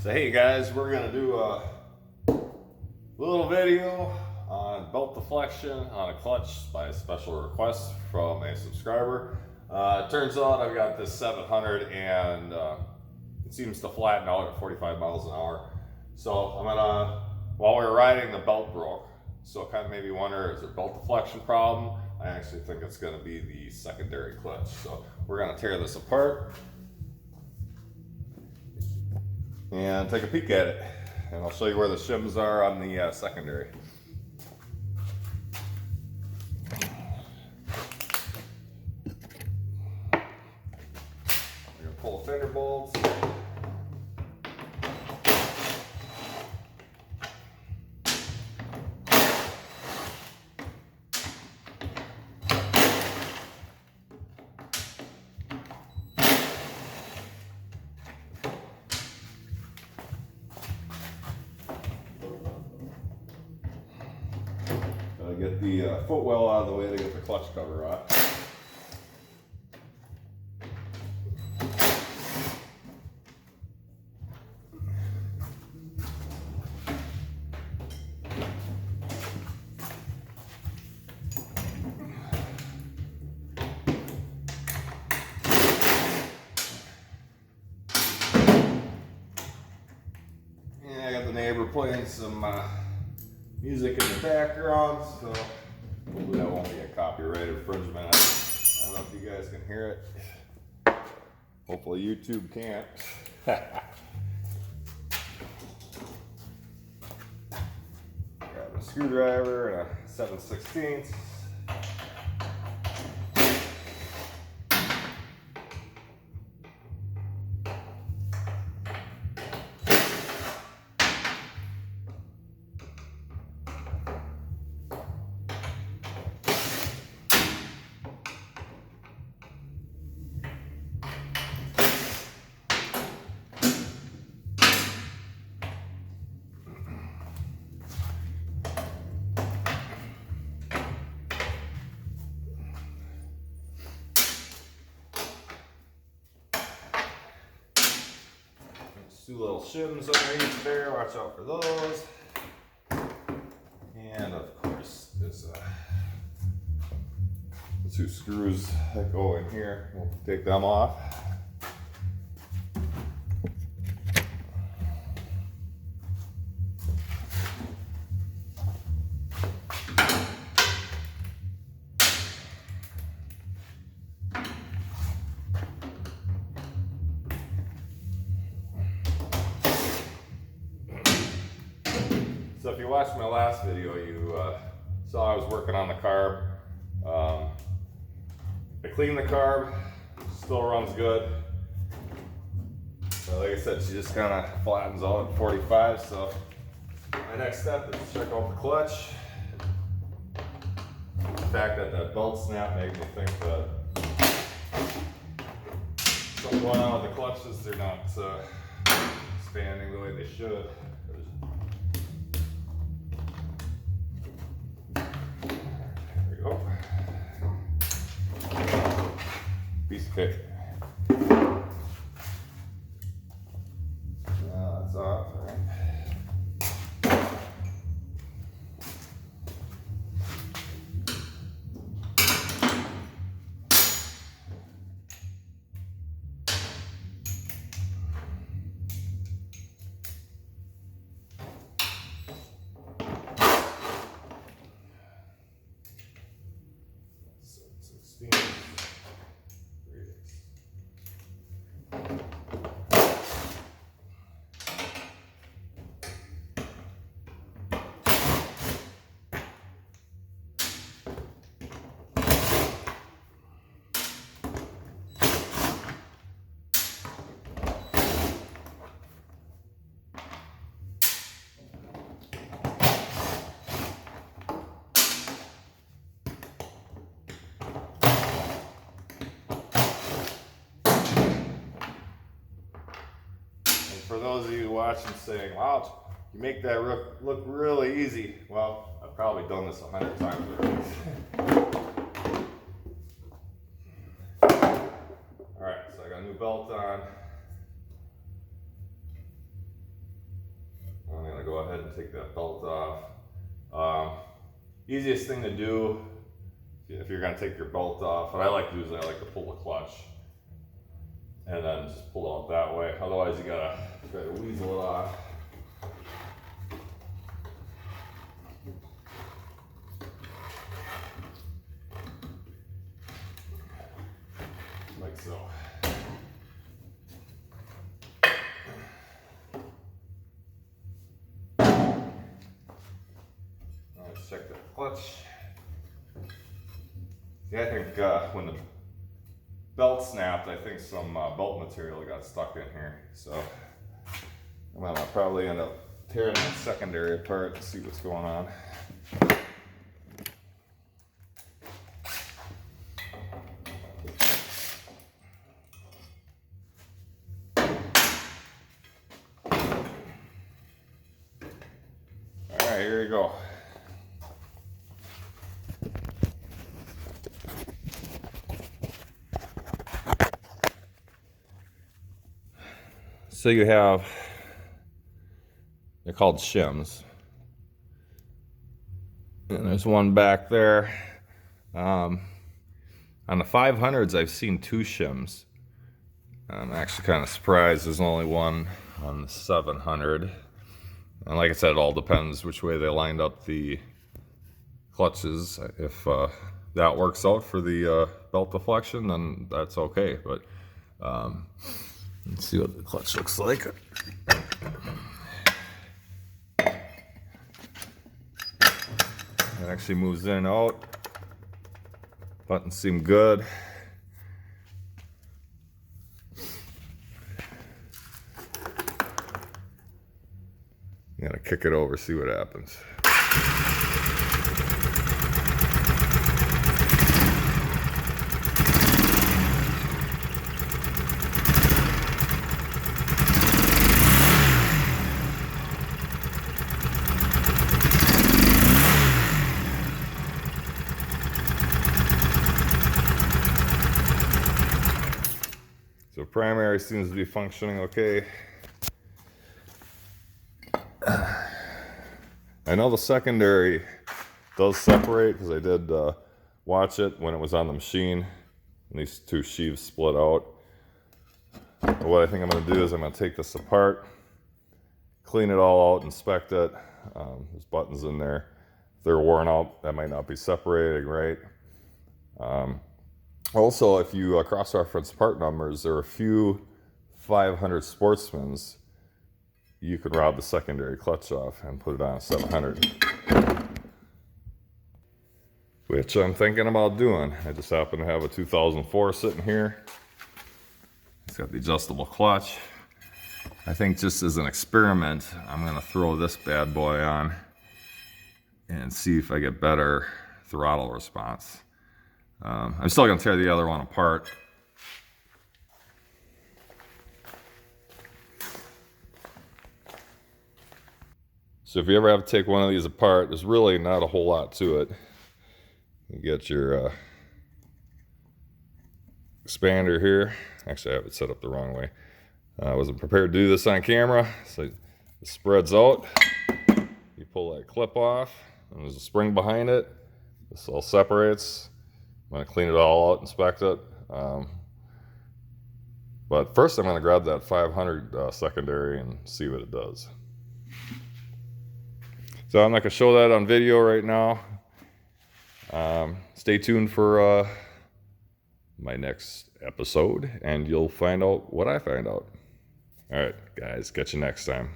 So hey guys, we're gonna do a little video on belt deflection on a clutch by special request from a subscriber. It turns out I've got this 700 and it seems to flatten out at 45 miles an hour. So I'm gonna, while we were riding, the belt broke. So it kind of made me wonder, is it a belt deflection problem? I actually think it's gonna be the secondary clutch. So we're gonna tear this apart and take a peek at it. And I'll show you where the shims are on the secondary. We're gonna pull the fender bolts. Get the footwell out of the way to get the clutch cover off. And I got the neighbor playing some music in the background, so hopefully that won't be a copyright infringement. I don't know if you guys can hear it. Hopefully YouTube can't. Grab a screwdriver and a 7/16. Two little shims underneath there, watch out for those. And of course, there's the two screws that go in here. We'll take them off. So if you watched my last video, you saw I was working on the carb. I cleaned the carb, still runs good. So like I said, she just kind of flattens out at 45. So my next step is to check out the clutch. The fact that that belt snap made me think that something going on with the clutches, they're not expanding the way they should. Piece of cake. Now that's off, right? So 16. For those of you watching saying, wow, you make that look really easy. Well, I've probably done this 100 times already. Alright, so I got got a new belt on. I'm gonna go ahead and take that belt off. Easiest thing to do if you're gonna take your belt off, what I like to do is I like to pull the clutch and then just pull it out that way. Otherwise you gotta try to weasel it off. Like so. Let's check the clutch. Yeah, I think when the belt snapped, I think some belt material got stuck in here. So I'm gonna probably end up tearing the secondary apart and see what's going on. All right, here you go. So you have, they're called shims. And there's one back there. On the 500s, I've seen 2 shims. I'm actually kind of surprised there's only one on the 700. And like I said, it all depends which way they lined up the clutches. If that works out for the belt deflection, then that's okay. But let's see what the clutch looks like. It actually moves in and out. Buttons seem good. You gotta kick it over, see what happens. So primary seems to be functioning okay. I know the secondary does separate because I did watch it when it was on the machine. And these 2 sheaves split out. But what I think I'm going to do is I'm going to take this apart, clean it all out, inspect it. There's buttons in there. If they're worn out, that might not be separating right. Also, if you cross-reference part numbers, there are a few 500 Sportsmans. You could rob the secondary clutch off and put it on a 700. Which I'm thinking about doing. I just happen to have a 2004 sitting here. It's got the adjustable clutch. I think just as an experiment, I'm gonna throw this bad boy on and see if I get better throttle response. I'm still gonna tear the other one apart. So if you ever have to take one of these apart, there's really not a whole lot to it. You get your expander here. Actually, I have it set up the wrong way. I wasn't prepared to do this on camera. So it spreads out. You pull that clip off, and there's a spring behind it. This all separates. I'm going to clean it all out, inspect it. But first I'm going to grab that 500 secondary and see what it does. So I'm not going to show that on video right now. Stay tuned for my next episode and you'll find out what I find out. All right, guys, catch you next time.